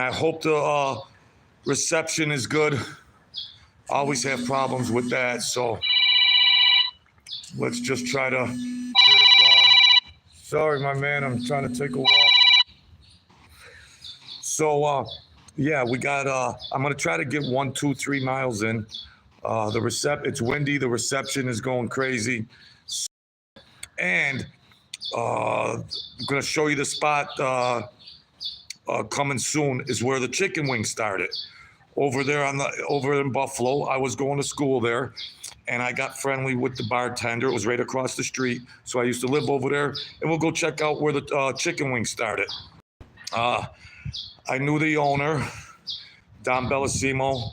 I hope the reception is good. Always have problems with that, so let's just try to get it going. Sorry, my man, I'm trying to take a walk. So, yeah, we got. I'm gonna try to get 1, 2, 3 miles in. It's windy. The reception is going crazy, and I'm gonna show you the spot coming soon. Is where the chicken wing started. Over in Buffalo. I was going to school there, and I got friendly with the bartender. It was right across the street, so I used to live over there. And we'll go check out where the chicken wing started. I knew the owner, Don Bellissimo.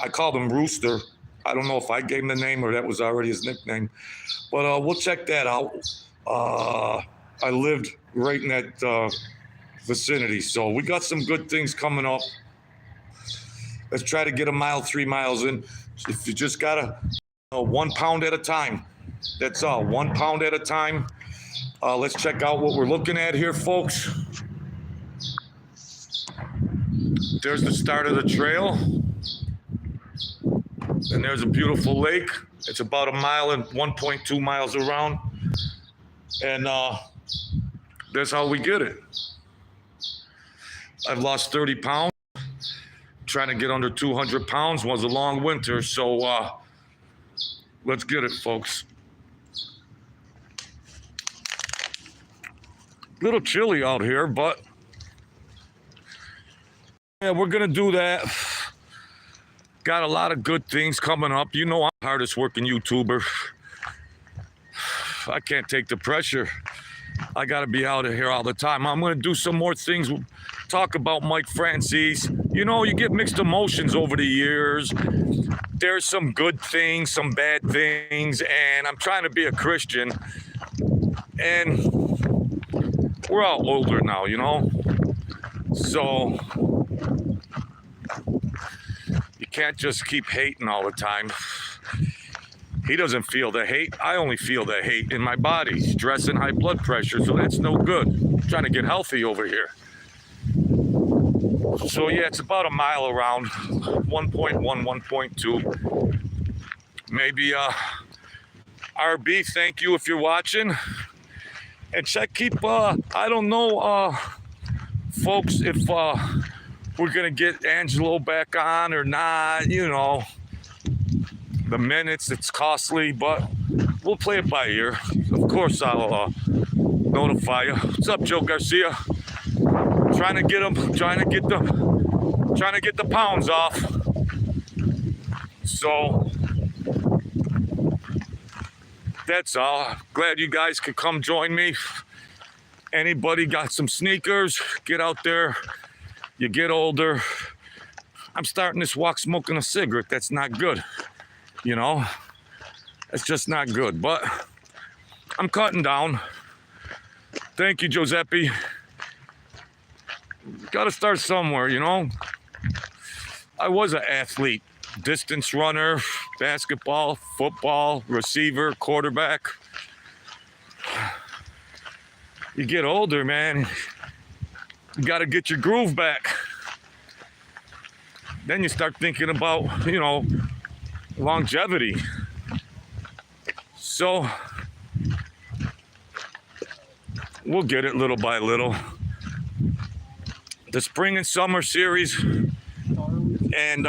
I called him Rooster. I don't know if I gave him the name or that was already his nickname, but we'll check that out. I lived right in that vicinity, so we got some good things coming up. Let's try to get 3 miles in. If you just gotta 1 pound at a time, that's all. 1 pound at a time. Let's check out what we're looking at here, folks. There's the start of the trail, and there's a beautiful lake. It's about 1 mile and 1.2 miles around, and that's how we get it. I've lost 30 pounds. Trying to get under 200 pounds. Was a long winter, so let's get it, folks. A little chilly out here, but yeah, we're gonna do that. Got a lot of good things coming up. You know I'm the hardest working YouTuber. I can't take the pressure. I gotta be out of here all the time. I'm gonna do some more things. Talk about Mike Francis. You know, you get mixed emotions over the years. There's some good things, some bad things, and I'm trying to be a Christian. And we're all older now, you know? So you can't just keep hating all the time. He doesn't feel the hate. I only feel the hate in my body. Stress and high blood pressure, so that's no good. I'm trying to get healthy over here. So yeah, it's about 1 mile around, 1.1, 1.2. Maybe RB, thank you if you're watching. And I don't know, folks, if we're gonna get Angelo back on or not, you know. The minutes, it's costly, but we'll play it by ear. Of course, I'll notify you. What's up, Joe Garcia? Trying to get the pounds off. So that's all. Glad you guys could come join me. Anybody got some sneakers? Get out there. You get older. I'm starting this walk smoking a cigarette. That's not good. You know, it's just not good, but I'm cutting down. Thank you, Giuseppe. Got to start somewhere, you know. I was an athlete, distance runner, basketball, football, receiver, quarterback. You get older, man. You got to get your groove back. Then you start thinking about, you know, longevity. So we'll get it little by little. The spring and summer series, and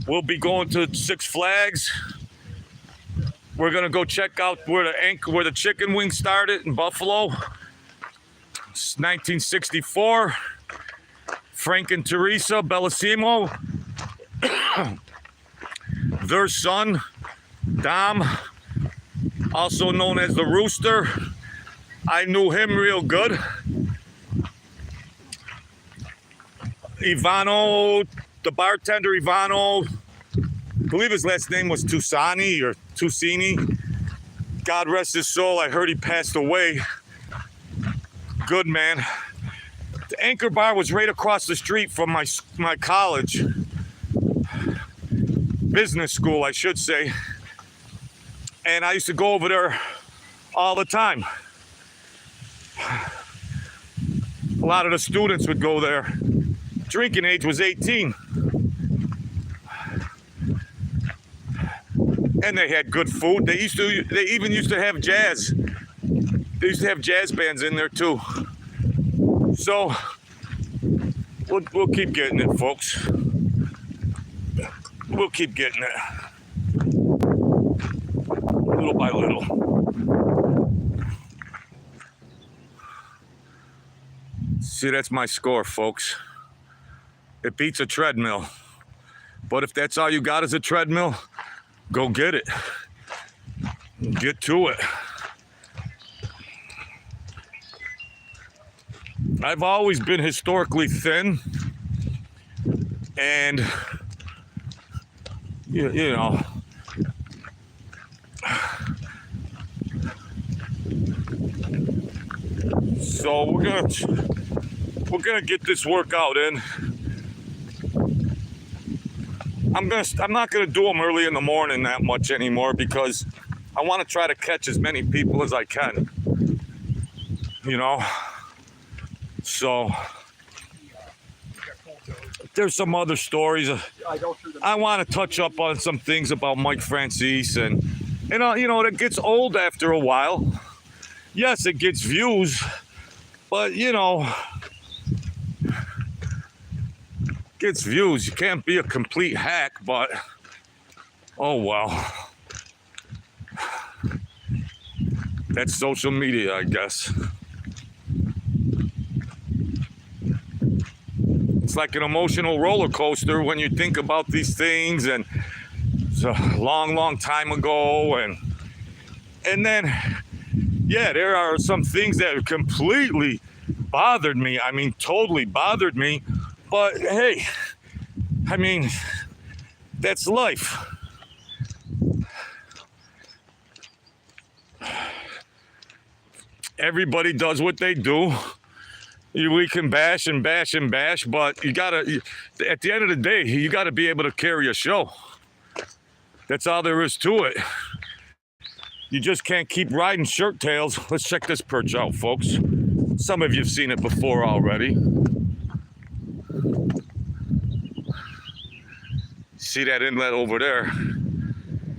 we'll be going to Six Flags. We're gonna go check out where the chicken wing started in Buffalo. It's 1964. Frank and Teresa Bellissimo. Their son, Dom, also known as the Rooster. I knew him real good. Ivano, the bartender Ivano, I believe his last name was Tusani or Tusini. God rest his soul. I heard he passed away. Good man. The Anchor Bar was right across the street from my college. Business school, I should say. And I used to go over there all the time. A lot of the students would go there. Drinking age was 18. And they had good food. They even used to have jazz. They used to have jazz bands in there too. So we'll keep getting it, folks. We'll keep getting it. Little by little. See, that's my score, folks. It beats a treadmill. But if that's all you got is a treadmill, go get it. Get to it. I've always been historically thin. And, you know, so we're gonna get this workout in. I'm not gonna do them early in the morning that much anymore because I want to try to catch as many people as I can. You know, so there's some other stories. I want to touch up on some things about Mike Francis, and you know, it gets old after a while. Yes, it gets views, but you know, gets views. You can't be a complete hack, but oh well. That's social media, I guess. It's like an emotional roller coaster when you think about these things, and it's a long time ago, and then yeah, there are some things that completely bothered me. I mean, totally bothered me. But hey, I mean, that's life. Everybody does what they do. We can bash and bash and bash, but you gotta, at the end of the day, you gotta be able to carry a show. That's all there is to it. You just can't keep riding shirt tails. Let's check this perch out, folks. Some of you have seen it before already. See that inlet over there?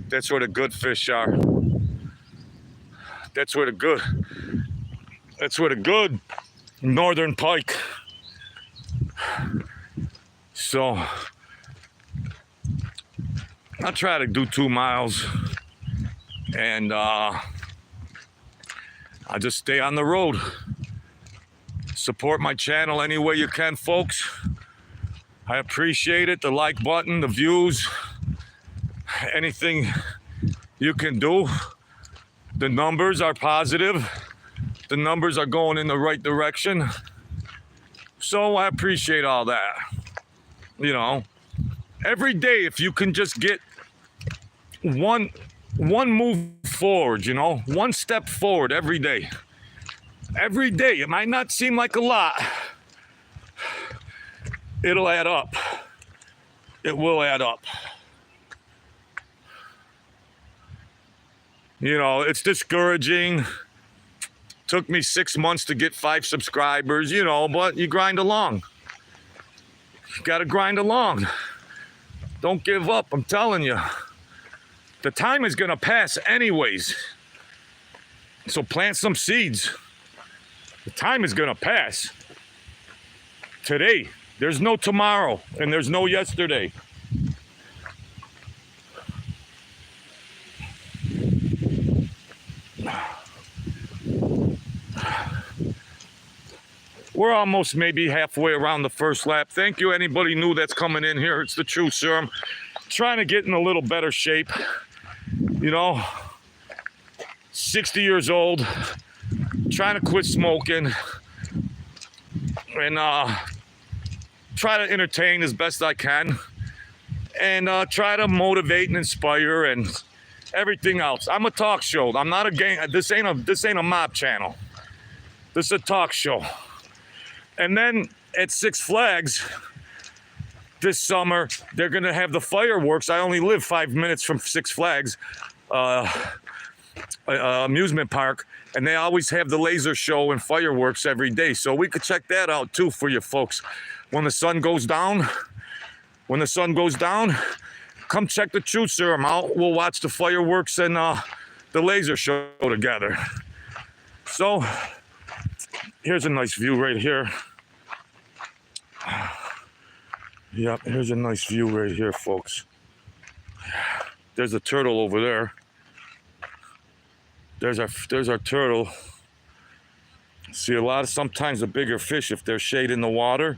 That's where the good fish are. That's where the good northern pike. So I'll try to do 2 miles, and I'll just stay on the road. Support my channel any way you can, folks. I appreciate it. The like button, the views, anything you can do. The numbers are positive. The numbers are going in the right direction. So I appreciate all that. You know, every day, if you can just get one move forward, you know, one step forward every day. Every day. It might not seem like a lot. It'll add up. It will add up. You know, it's discouraging. Took me 6 months to get 5 subscribers, you know, but you grind along. You gotta grind along. Don't give up, I'm telling you. The time is gonna pass anyways. So plant some seeds. The time is gonna pass. Today, there's no tomorrow, and there's no yesterday. We're almost maybe halfway around the first lap. Thank you, anybody new that's coming in here. It's the truth, sir. I'm trying to get in a little better shape. You know, 60 years old, trying to quit smoking, and try to entertain as best I can, and try to motivate and inspire and everything else. I'm a talk show. I'm not a gang. This ain't a mob channel. This is a talk show. And then at Six Flags this summer, they're gonna have the fireworks. I only live 5 minutes from Six Flags amusement park, And they always have the laser show and fireworks every day. So we could check that out too for you folks. When the sun goes down, come check the Truth Serum out. We'll watch the fireworks and the laser show together. So here's a nice view right here. Yep, here's a nice view right here, folks. There's a turtle over there. There's our turtle. See, sometimes the bigger fish, if there's shade in the water,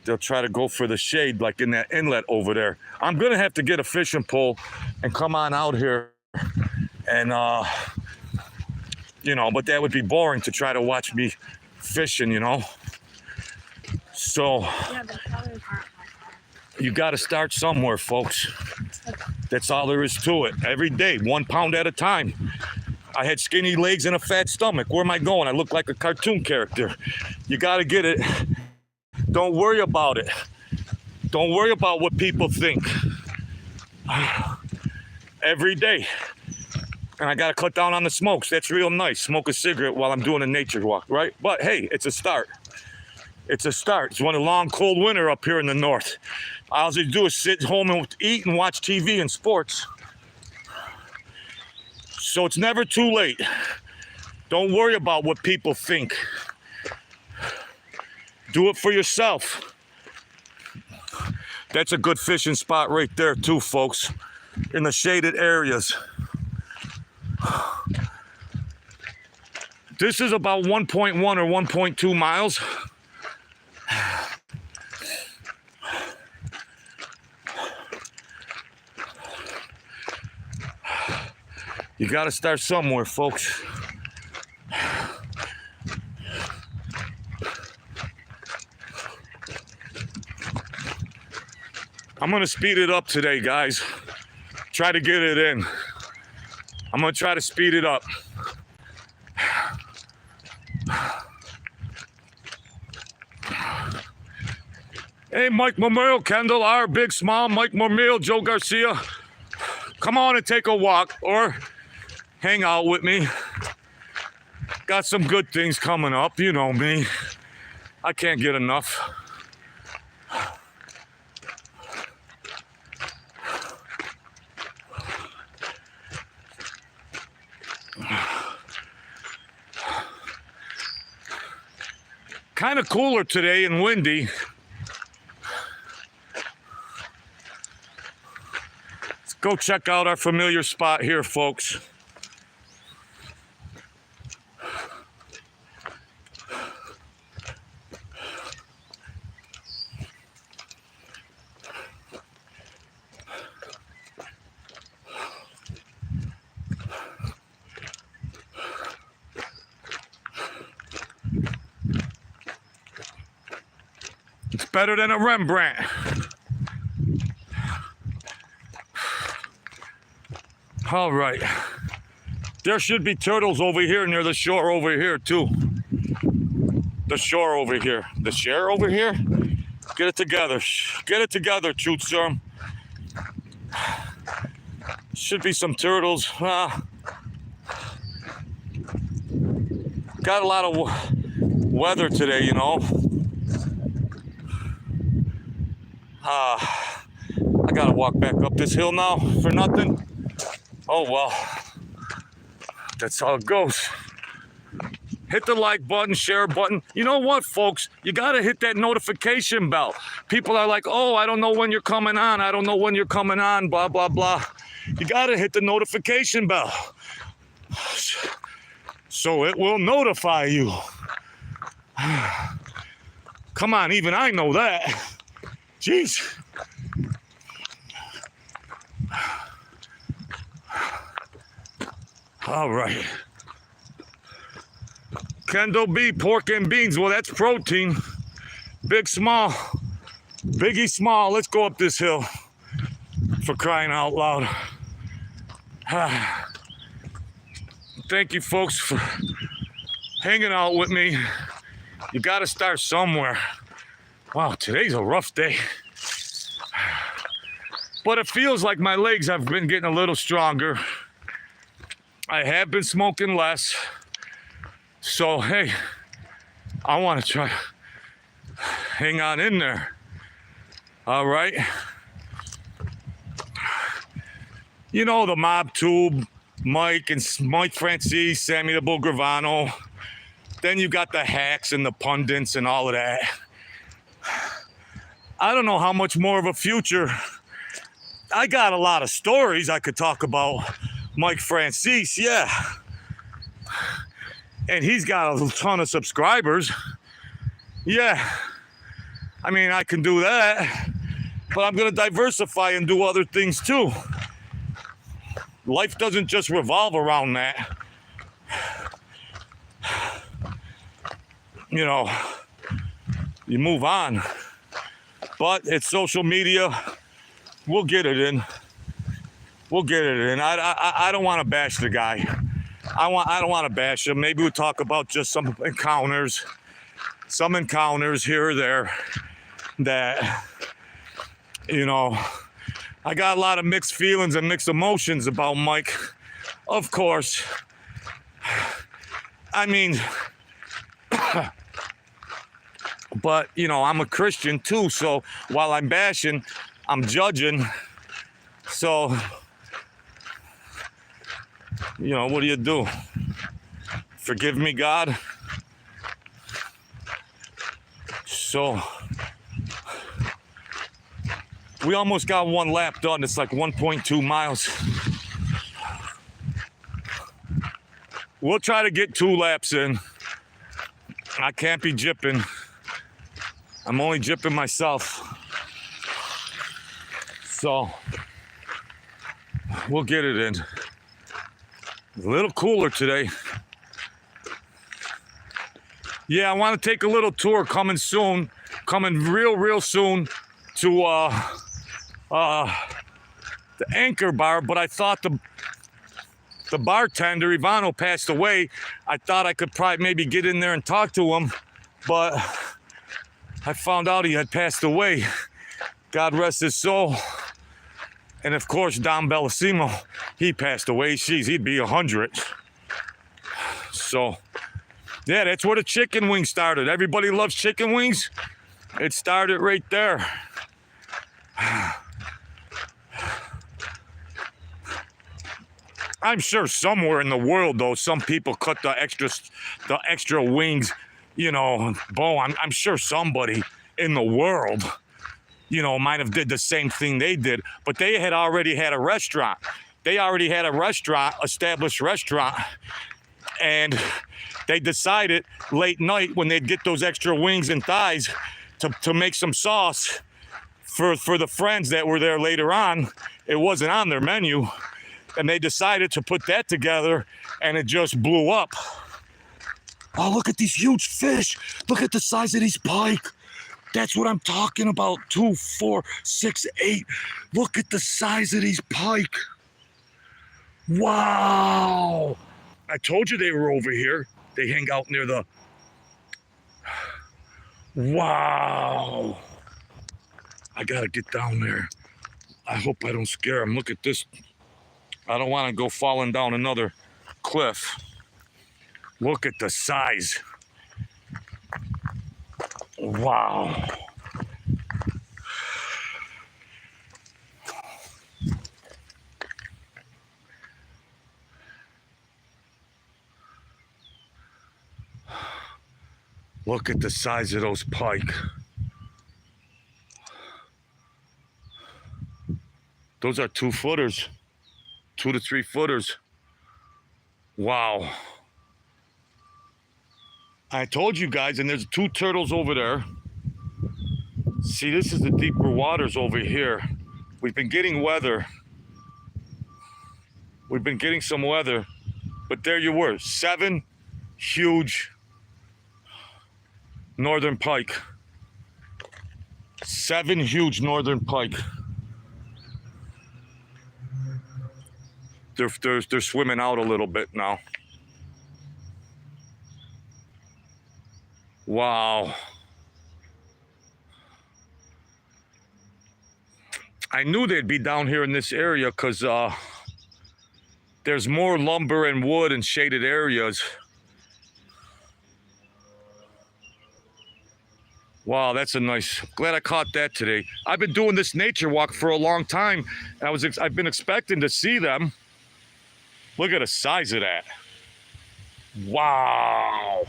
they'll try to go for the shade, like in that inlet over there. I'm gonna have to get a fishing pole and come on out here and you know, but that would be boring to try to watch me fishing, you know. So you got to start somewhere, folks. That's all there is to it. Every day, 1 pound at a time. I had skinny legs and a fat stomach. Where am I going? I look like a cartoon character. You got to get it. Don't worry about it. Don't worry about what people think. Every day. And I got to cut down on the smokes. That's real nice. Smoke a cigarette while I'm doing a nature walk, right? But hey, it's a start. It's a start. It's one a long, cold winter up here in the north. All I do is sit home and eat and watch TV and sports. So it's never too late. Don't worry about what people think. Do it for yourself. That's a good fishing spot right there too, folks. In the shaded areas. This is about 1.1 or 1.2 miles. You got to start somewhere, folks. I'm going to speed it up today, guys. Try to get it in. I'm going to try to speed it up. Hey, Mike Memorial, Kendall R, Big Small, Mike Memorial, Joe Garcia. Come on and take a walk or hang out with me. Got some good things coming up, you know me. I can't get enough. Kind of cooler today and windy. Let's go check out our familiar spot here, folks. It's better than a Rembrandt. All right. There should be turtles over here near the shore over here too. The shore over here. The shore over here? Get it together. Get it together, Truth Serum. Should be some turtles. Got a lot of weather today, you know. I gotta walk back up this hill now for nothing. Oh well, that's how it goes. Hit the like button, share button. You know what, folks? You gotta hit that notification bell. People are like, oh, I don't know when you're coming on. I don't know when you're coming on, blah, blah, blah. You gotta hit the notification bell. So it will notify you. Come on, even I know that. Jeez. All right. Kendall B, pork and beans. Well, that's protein. Big Small. Biggie Small. Let's go up this hill. For crying out loud. Thank you, folks, for hanging out with me. You got to start somewhere. Wow, today's a rough day. But it feels like my legs have been getting a little stronger. I have been smoking less. So, hey, I want to try, hang on in there. All right. You know, the Mob Tube, Mike and Mike Francis, Sammy the Bull Gravano. Then you got the hacks and the pundits and all of that. I don't know how much more of a future. I got a lot of stories I could talk about Mike Francis, yeah. And he's got a ton of subscribers. Yeah. I mean, I can do that. But I'm going to diversify and do other things too. Life doesn't just revolve around that. You know, you move on. But it's social media. We'll get it in. We'll get it in. I don't want to bash the guy. I don't want to bash him. Maybe we'll talk about just some encounters here or there that, you know, I got a lot of mixed feelings and mixed emotions about Mike. Of course. I mean, but, you know, I'm a Christian too. So while I'm bashing, I'm judging. So, you know, what do? Forgive me, God. So, we almost got one lap done. It's like 1.2 miles. We'll try to get 2 laps in. I can't be jipping. I'm only jipping myself. So, we'll get it in. A little cooler today. Yeah, I want to take a little tour coming soon. Coming real soon to the Anchor Bar, but I thought the bartender, Ivano, passed away. I thought I could probably maybe get in there and talk to him, but I found out he had passed away. God rest his soul. And of course, Don Bellissimo, he passed away. Jeez, he'd be 100. So, yeah, that's where the chicken wing started. Everybody loves chicken wings. It started right there. I'm sure somewhere in the world, though, some people cut the extra wings, you know, bone. I'm sure somebody in the world, you know, might have did the same thing they did, but they had already had a restaurant. They already had a restaurant, established restaurant, and they decided late night when they'd get those extra wings and thighs to make some sauce for the friends that were there later on. It wasn't on their menu. And they decided to put that together, and it just blew up. Oh, look at these huge fish. Look at the size of these pike. That's what I'm talking about. 2, 4, 6, 8. Look at the size of these pike. Wow. I told you they were over here. They hang out near the... Wow. I gotta get down there. I hope I don't scare them. Look at this. I don't want to go falling down another cliff. Look at the size. Wow. Look at the size of those pike. Those are 2-footers. 2 to 3 footers. Wow. I told you guys, and there's 2 turtles over there. See, this is the deeper waters over here. We've been getting weather. We've been getting some weather. But there you were, 7 huge northern pike. 7 huge northern pike. They're swimming out a little bit now. Wow. I knew they'd be down here in this area because there's more lumber and wood and shaded areas. Wow, that's a nice. Glad I caught that today. I've been doing this nature walk for a long time. I've been expecting to see them. Look at the size of that. Wow.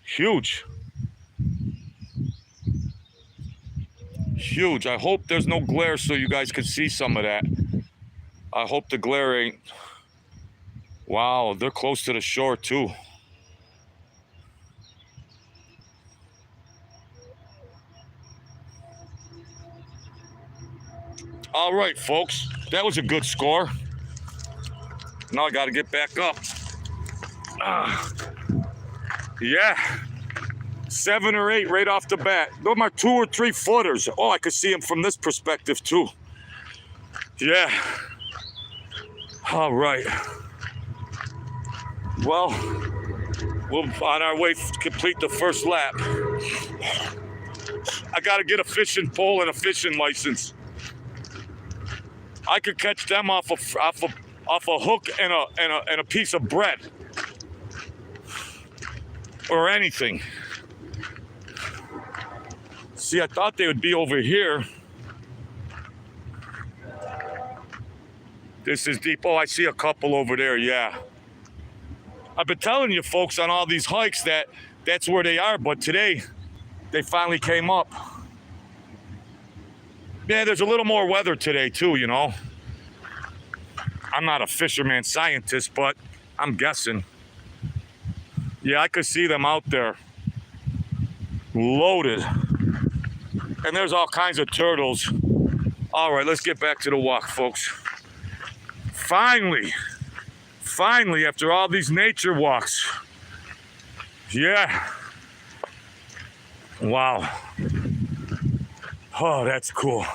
Huge. Huge. I hope there's no glare so you guys can see some of that. I hope the glare ain't. Wow, they're close to the shore too. All right, folks, that was a good score. Now I got to get back up. Yeah, 7 or 8 right off the bat. Those are 2 or 3 footers. Oh, I could see them from this perspective too. Yeah. All right. Well, we're on our way to complete the first lap. I got to get a fishing pole and a fishing license. I could catch them off a hook and a piece of bread or anything. See, I thought they would be over here. This is deep. Oh, I see a couple over there. Yeah. I've been telling you folks on all these hikes that that's where they are, but today they finally came up. Yeah, there's a little more weather today too, you know. I'm not a fisherman scientist, but I'm guessing. Yeah, I could see them out there. Loaded. And there's all kinds of turtles. All right, let's get back to the walk, folks. Finally, after all these nature walks. Yeah. Wow. Oh, that's cool.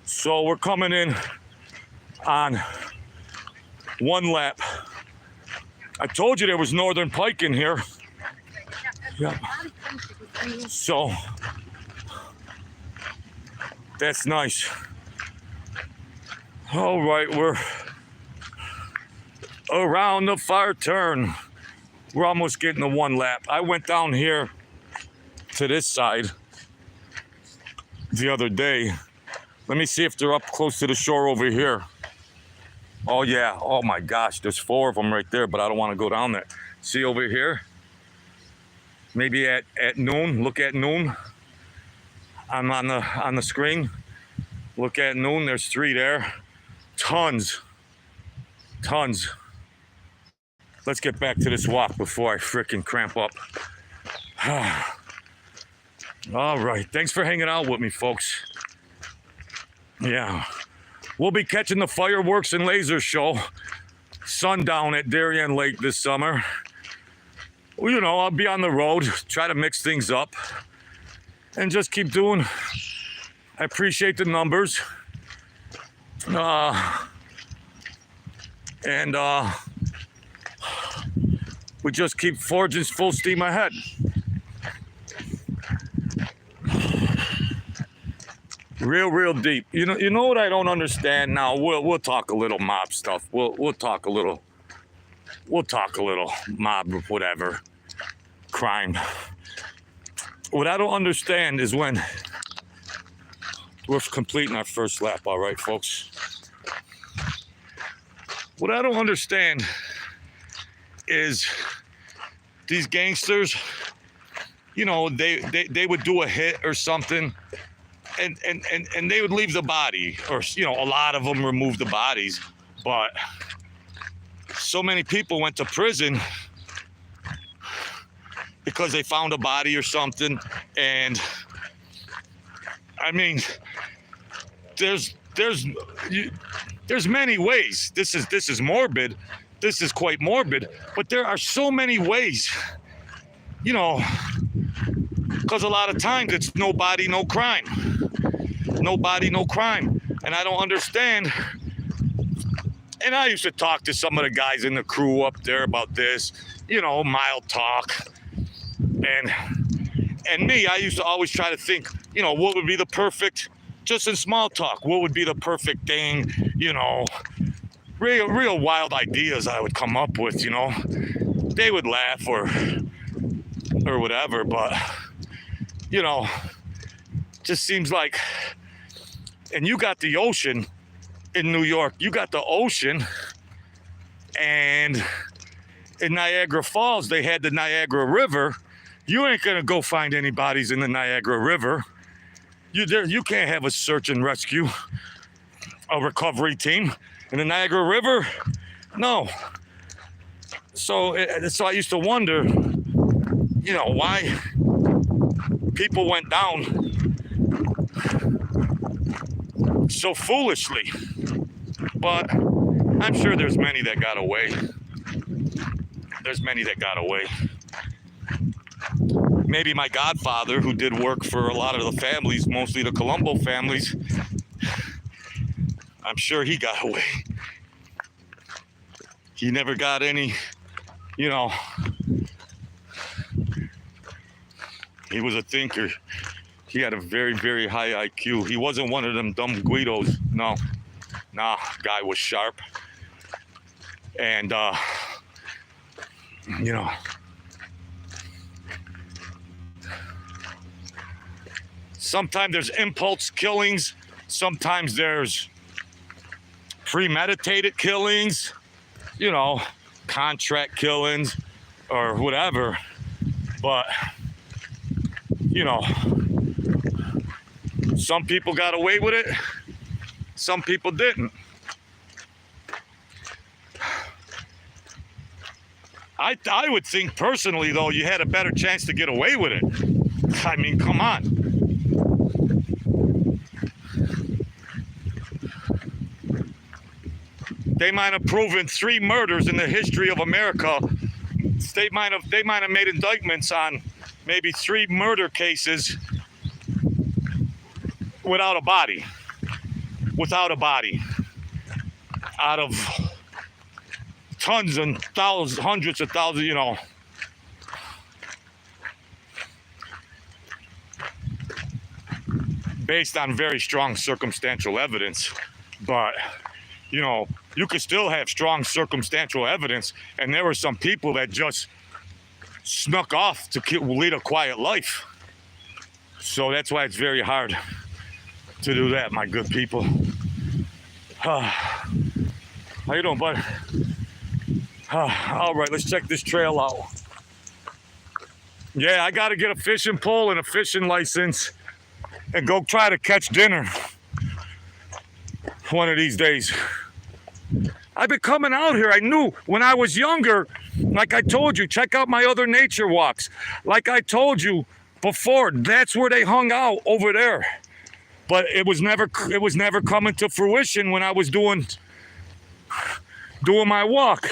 So we're coming in on 1 lap. I told you there was northern pike in here. Yeah. So that's nice. All right, we're around the far turn. We're almost getting to 1 lap. I went down here to this side the other day. Let me see if they're up close to the shore over here. Oh yeah, oh my gosh, there's 4 of them right there, but I don't want to go down there. See over here? Maybe at noon, look at noon. I'm on the screen. Look at noon, there's 3 there. Tons. Let's get back to this walk before I frickin' cramp up. All right, thanks for hanging out with me, folks. Yeah, we'll be catching the fireworks and laser show sundown at Darien Lake this summer. Well, you know, I'll be on the road, try to mix things up and just keep doing. I appreciate the numbers. We just keep forging full steam ahead. Real deep. You know what I don't understand now? We'll talk a little mob stuff. We'll talk a little mob, whatever, crime. What I don't understand is when we're completing our first lap, all right, folks? What I don't understand is these gangsters, you know, they would do a hit or something and they would leave the body, or, you know, a lot of them remove the bodies, but so many people went to prison because they found a body or something. And I mean, there's many ways. This is morbid. This is quite morbid, but there are so many ways, you know, because a lot of times it's no body, no crime. No body, no crime. And I don't understand. And I used to talk to some of the guys in the crew up there about this, you know, mild talk. And me, I used to always try to think, you know, what would be the perfect just in small talk, what would be the perfect thing, you know, real wild ideas I would come up with, you know. They would laugh or whatever, but, you know, just seems like, and you got the ocean in New York, you got the ocean, and in Niagara Falls, they had the Niagara River. You ain't gonna go find any bodies in the Niagara River. You can't have a search and rescue, a recovery team in the Niagara River. No. So I used to wonder, you know, why people went down so foolishly. But I'm sure there's many that got away. There's many that got away. Maybe my godfather, who did work for a lot of the families, mostly the Colombo families, I'm sure he got away. He never got any, you know, he was a thinker. He had a very, very high IQ. He wasn't one of them dumb Guidos. No. Nah, guy was sharp. And, you know, sometimes there's impulse killings. Sometimes there's premeditated killings, you know, contract killings or whatever. But, you know, some people got away with it. Some people didn't. I would think personally, though, you had a better chance to get away with it. I mean, come on. They might have proven 3 murders in the history of America. They might have made indictments on maybe 3 murder cases without a body. Without a body. Out of tons and thousands, hundreds of thousands, you know. Based on very strong circumstantial evidence. But, you know, you could still have strong circumstantial evidence, and there were some people that just snuck off to lead a quiet life. So that's why it's very hard to do that, my good people. How you doing, bud? All right, let's check this trail out. Yeah, I got to get a fishing pole and a fishing license and go try to catch dinner one of these days. I've been coming out here. I knew when I was younger, like I told you, check out my other nature walks. Like I told you before, that's where they hung out, over there. But it was never coming to fruition when I was doing my walk.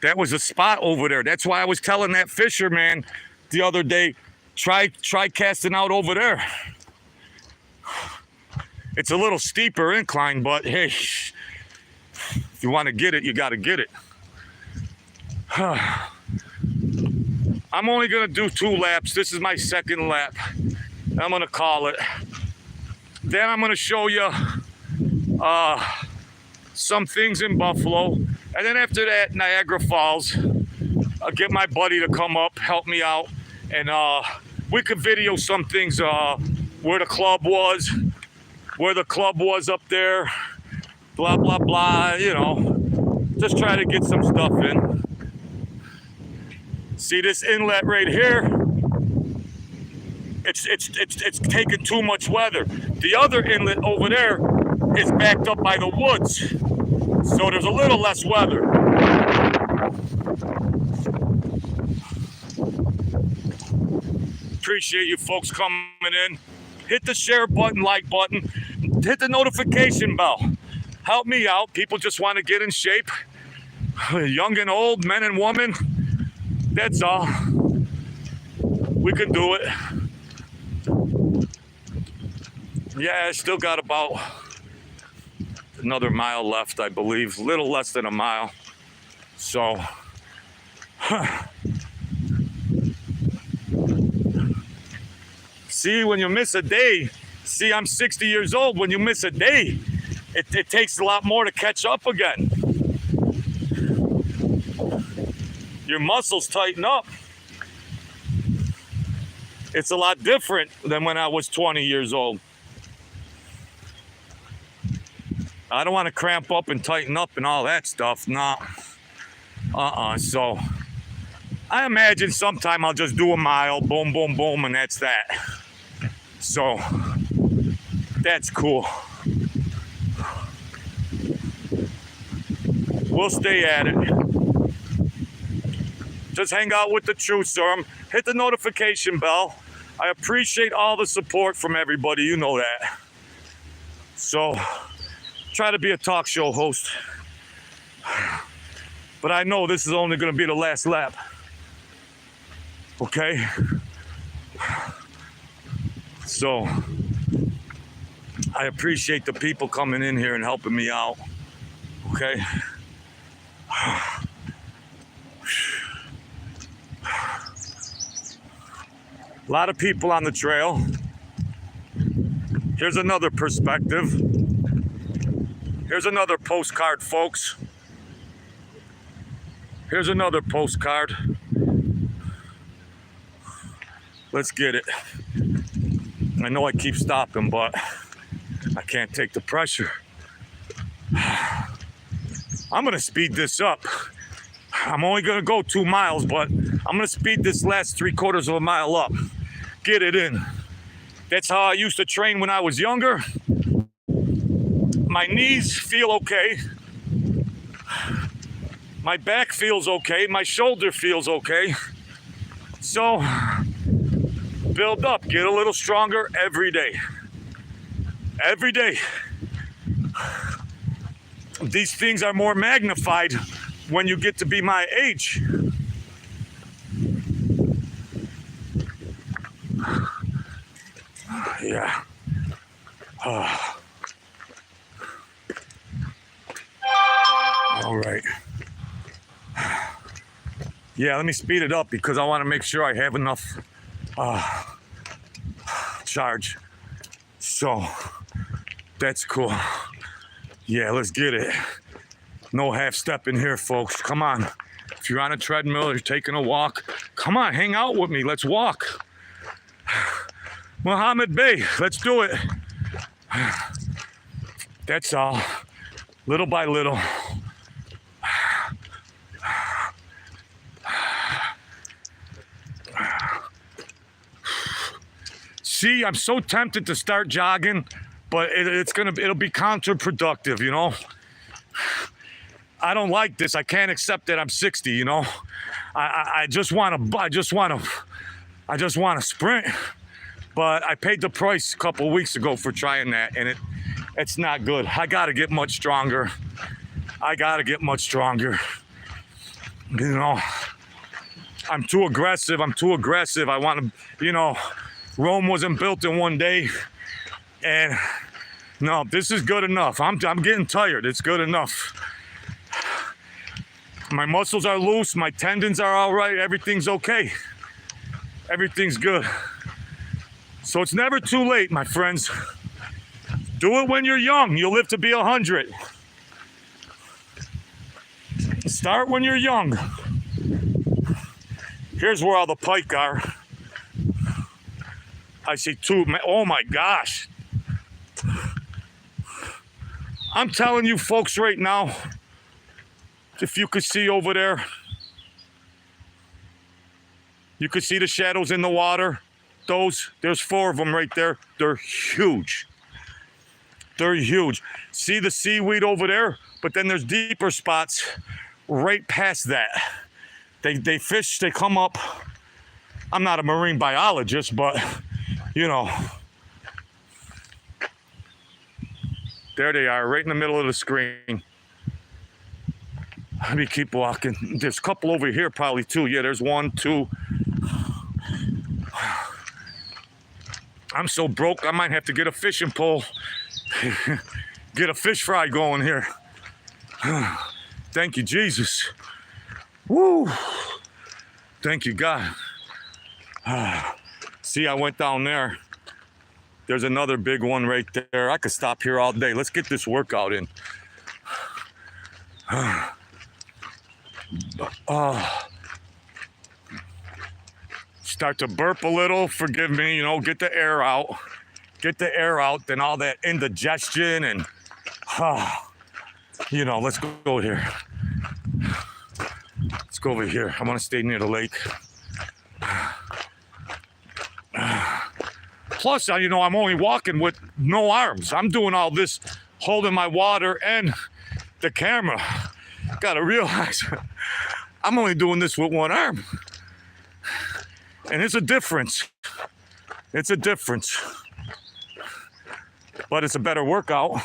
That was a spot over there. That's why I was telling that fisherman the other day, try casting out over there. It's a little steeper incline, but hey, if you want to get it, you got to get it. I'm only going to do 2 laps. This is my 2nd lap. I'm going to call it. Then I'm going to show you some things in Buffalo. And then after that, Niagara Falls. I'll get my buddy to come up, help me out. And we could video some things, where the club was up there. Blah, blah, blah, you know. Just try to get some stuff in. See this inlet right here? It's taking too much weather. The other inlet over there is backed up by the woods, so there's a little less weather. Appreciate you folks coming in. Hit the share button, like button, hit the notification bell. Help me out. People just want to get in shape. Young and old, men and women. That's all. We can do it. Yeah, I still got about another mile left, I believe. A little less than a mile. So, See, when you miss a day, see, I'm 60 years old. When you miss a day, it takes a lot more to catch up again. Your muscles tighten up. It's a lot different than when I was 20 years old. I don't want to cramp up and tighten up and all that stuff. No. So I imagine sometime I'll just do a mile, boom, boom, boom, and that's that. So that's cool. We'll stay at it. Just hang out with the Truth Serum. Hit the notification bell. I appreciate all the support from everybody. You know that. So try to be a talk show host. But I know this is only going to be the last lap. Okay? So I appreciate the people coming in here and helping me out. Okay? A lot of people on the trail. Here's another perspective. Here's another postcard, folks. Here's another postcard. Let's get it. I know I keep stopping, but I can't take the pressure. I'm gonna speed this up. I'm only gonna go 2 miles, but I'm gonna speed this last 3/4 of a mile up. Get it in. That's how I used to train when I was younger. My knees feel okay. My back feels okay. My shoulder feels okay. So build up, get a little stronger every day. Every day. These things are more magnified when you get to be my age. Yeah. All right. Yeah, let me speed it up because I want to make sure I have enough charge. So that's cool. Yeah, let's get it. No half step in here, folks. Come on. If you're on a treadmill or you're taking a walk, come on, hang out with me. Let's walk. Muhammad Bey, let's do it. That's all. Little by little. See, I'm so tempted to start jogging, but it'll be counterproductive, you know? I don't like this. I can't accept that I'm 60, you know? I just want to sprint. But I paid the price a couple of weeks ago for trying that, and it's not good. I got to get much stronger. You know, I'm too aggressive. I want to, you know, Rome wasn't built in one day. And no, this is good enough. I'm getting tired. It's good enough. My muscles are loose. My tendons are all right. Everything's okay. Everything's good. So it's never too late, my friends. Do it when you're young. You'll live to be 100. Start when you're young. Here's where all the pike are. I see 2. Oh my gosh. I'm telling you folks right now, if you could see over there, you could see the shadows in the water. There's 4 of them right there. They're huge. See the seaweed over there? But then there's deeper spots right past that. They fish, they come up. I'm not a marine biologist, but, you know. There they are, right in the middle of the screen. Let me keep walking. There's a couple over here probably too. Yeah, there's 1, 2. I'm so broke, I might have to get a fishing pole. Get a fish fry going here. Thank you, Jesus. Woo. Thank you, God. See, I went down there. There's another big one right there. I could stop here all day. Let's get this workout in. Start to burp a little. Forgive me, you know, get the air out. Get the air out, then all that indigestion and, you know, let's go here. Let's go over here. I want to stay near the lake. Plus, you know, I'm only walking with no arms. I'm doing all this, holding my water and the camera. Gotta realize, I'm only doing this with one arm. And it's a difference. It's a difference. But it's a better workout.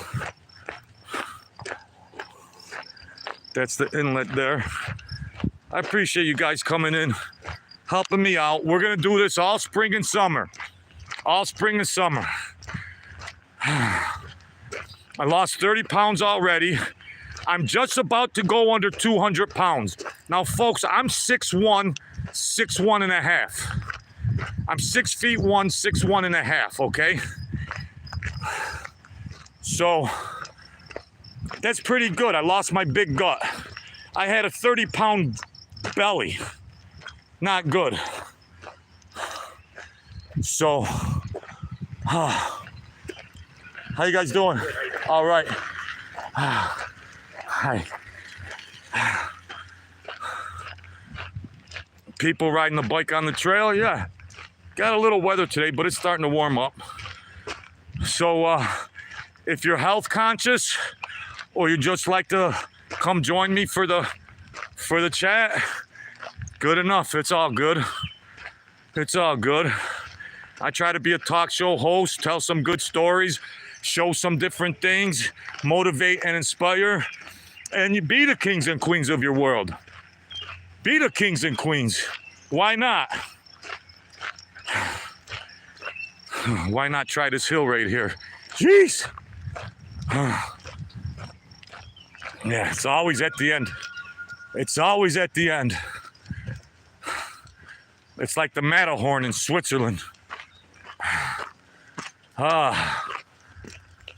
That's the inlet there. I appreciate you guys coming in, helping me out. We're gonna do this all spring and summer. All spring and summer. I lost 30 pounds already. I'm just about to go under 200 pounds. Now, folks, I'm 6'1", 6'1 and a half. I'm 6 feet 1, 6'1 and a half, okay? So, that's pretty good. I lost my big gut. I had a 30-pound belly. Not good. So, how you guys doing? All right. Hi. People riding the bike on the trail, yeah. Got a little weather today, but it's starting to warm up. So, if you're health conscious, or you just like to come join me for the chat, good enough. It's all good. It's all good. I try to be a talk show host, tell some good stories, show some different things, motivate and inspire, and you be the kings and queens of your world. Be the kings and queens. Why not? Why not try this hill right here? Jeez. Yeah, it's always at the end. It's always at the end. It's like the Matterhorn in Switzerland.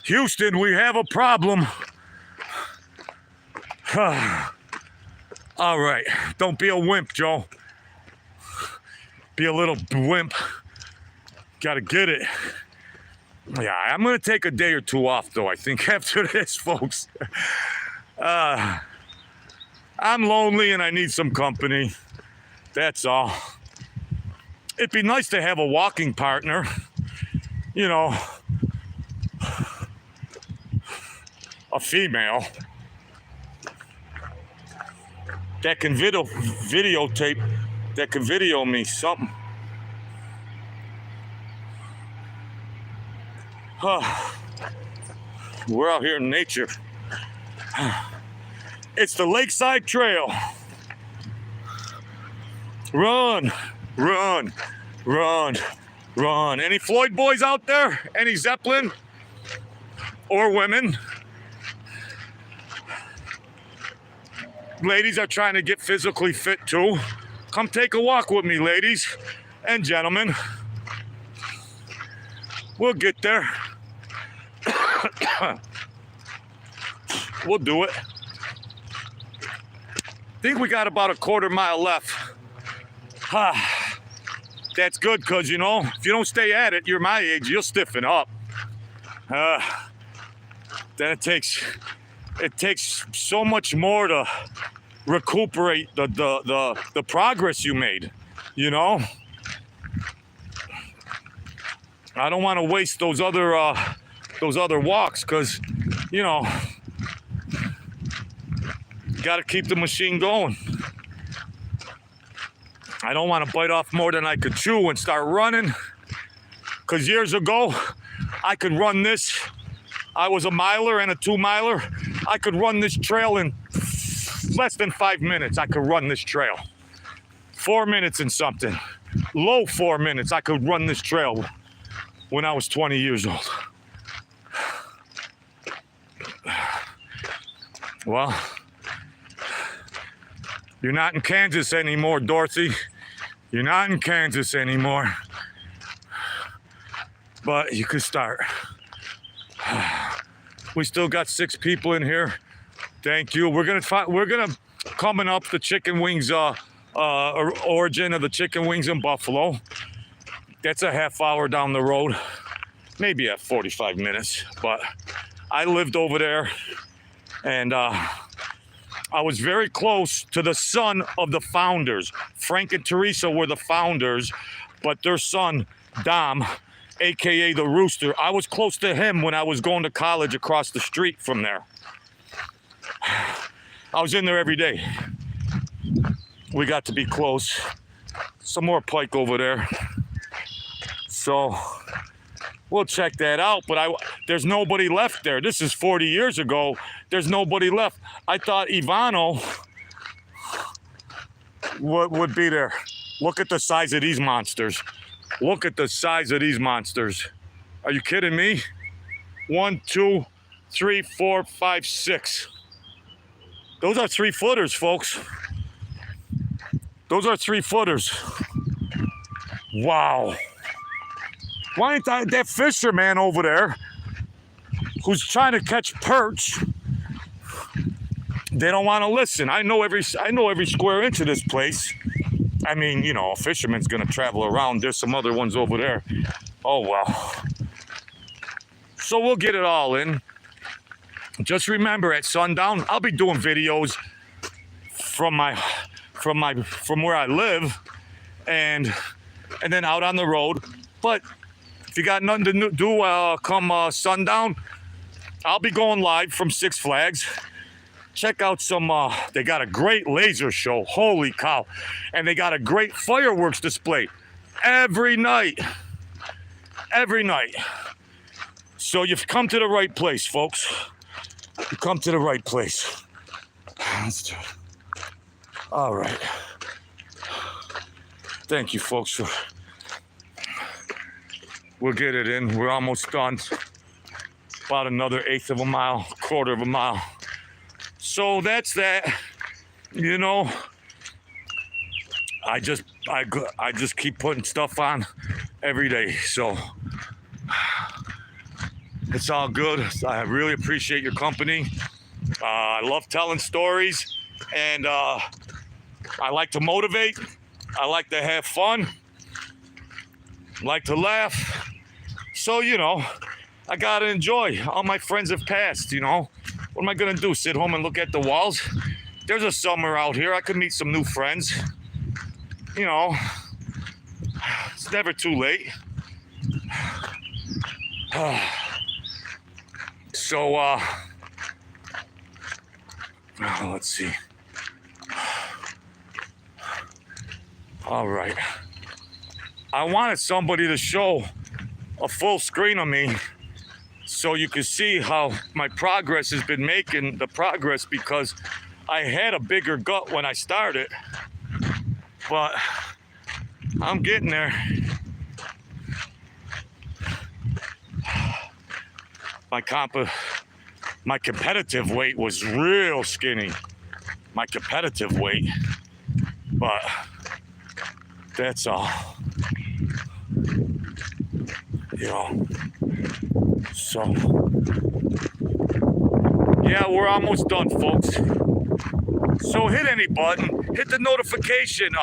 Houston, we have a problem. All right, don't be a wimp, Joe. Be a little wimp. Gotta get it. Yeah, I'm gonna take a day or two off, though, I think, after this, folks. I'm lonely and I need some company. That's all. It'd be nice to have a walking partner. You know, a female that can videotape, that can video me something. We're out here in nature. It's the Lakeside Trail. Run, run, run, run. Any Floyd boys out there? Any Zeppelin? Or women? Ladies are trying to get physically fit too. Come take a walk with me, ladies and gentlemen. We'll get there. We'll do it. I think we got about a quarter mile left. That's good, because, you know, if you don't stay at it, you're my age, you'll stiffen up. Then it takes so much more to recuperate the progress you made, you know? I don't want to waste those other walks, because, you know, got to keep the machine going. I don't want to bite off more than I could chew and start running, because years ago, I could run this. I was a miler and a 2-miler. I could run this trail in less than 5 minutes. I could run this trail. 4 minutes and something. Low 4 minutes, I could run this trail when I was 20 years old. Well, you're not in Kansas anymore, Dorothy. You're not in Kansas anymore. but you could start. We still got 6 people in here. Thank you. We're gonna coming up the chicken wings origin of the chicken wings in Buffalo. That's a half hour down the road, maybe at 45 minutes. But I lived over there, and I was very close to the son of the founders. Frank and Teresa were the founders, but their son, Dom, AKA the Rooster, I was close to him when I was going to college across the street from there. I was in there every day. We got to be close. Some more pike over there. So we'll check that out, but there's nobody left there. This is 40 years ago. There's nobody left. I thought Ivano would be there. Look at the size of these monsters. Look at the size of these monsters. Are you kidding me? 1, 2, 3, 4, 5, 6. Those are 3-footers, folks. Those are 3-footers. Wow. Why ain't that fisherman over there who's trying to catch perch? They don't want to listen. I know every square inch of this place. I mean, you know, a fisherman's gonna travel around. There's some other ones over there. Oh well. So we'll get it all in. Just remember, at sundown, I'll be doing videos from where I live, and then out on the road. But if you got nothing to do come sundown, I'll be going live from Six Flags. Check out some, they got a great laser show, holy cow. And they got a great fireworks display every night. Every night. So you've come to the right place, folks. You come to the right place. Let's do it. All right. Thank you, folks. We'll get it in. We're almost done. About another 1/8 of a mile, 1/4 of a mile. So that's that. You know, I just keep putting stuff on every day. So it's all good. I really appreciate your company. I love telling stories, and I like to motivate. I like to have fun. I like to laugh. So, you know, I gotta enjoy. All my friends have passed, you know. What am I gonna do? Sit home and look at the walls? There's a summer out here. I could meet some new friends. You know, it's never too late. So, let's see. All right. I wanted somebody to show a full screen of me so you can see how my progress has been making the progress, because I had a bigger gut when I started, but I'm getting there. My competitive weight was real skinny, my competitive weight, but that's all, you know. So, yeah, we're almost done, folks. So hit any button, hit the notification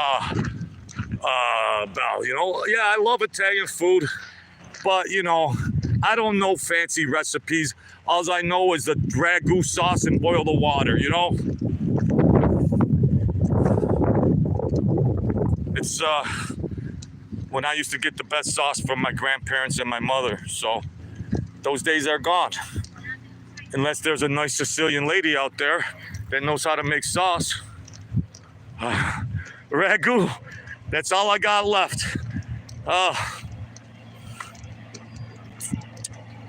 bell, you know. Yeah, I love Italian food, but, you know, I don't know fancy recipes. All I know is the ragu sauce and boil the water, you know. It's when I used to get the best sauce from my grandparents and my mother. So those days are gone. Unless there's a nice Sicilian lady out there that knows how to make sauce. Ragu, that's all I got left.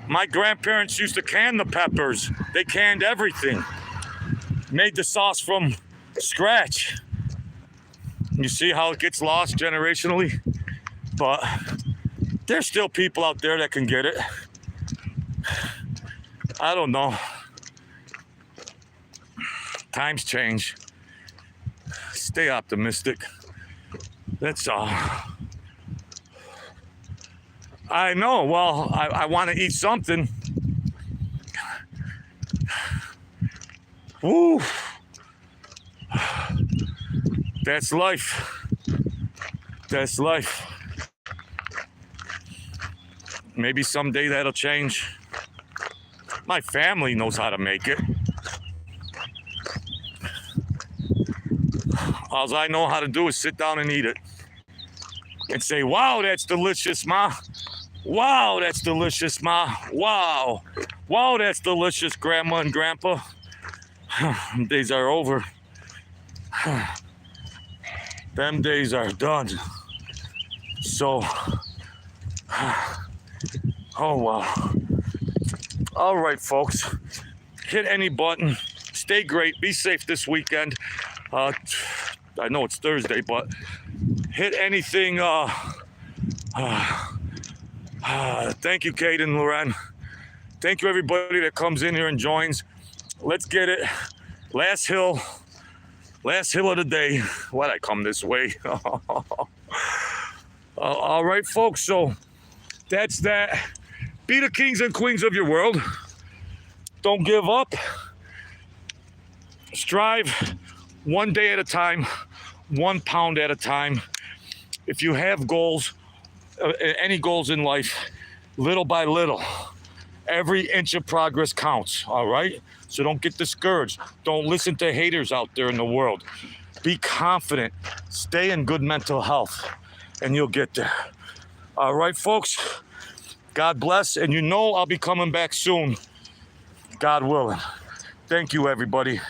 My grandparents used to can the peppers. They canned everything. Made the sauce from scratch. You see how it gets lost generationally? But there's still people out there that can get it. I don't know. Times change. Stay optimistic. That's all. I know. Well, I want to eat something. Woo. That's life. That's life. Maybe someday that'll change. My family knows how to make it. All I know how to do is sit down and eat it. And say, wow, that's delicious, Ma. Wow, that's delicious, Ma. Wow. Wow, that's delicious, Grandma and Grandpa. Days are over. Them days are done. So, oh wow. All right, folks. Hit any button. Stay great. Be safe this weekend. I know it's Thursday, but hit anything. Thank you, Kate and Loren. Thank you, everybody that comes in here and joins. Let's get it. Last hill of the day. Why'd I come this way? All right, folks. So that's that. Be the kings and queens of your world. Don't give up. Strive one day at a time, 1 pound at a time. If you have goals, any goals in life, little by little, every inch of progress counts, all right? So don't get discouraged. Don't listen to haters out there in the world. Be confident. Stay in good mental health, and you'll get there. All right, folks? God bless, and you know I'll be coming back soon, God willing. Thank you, everybody.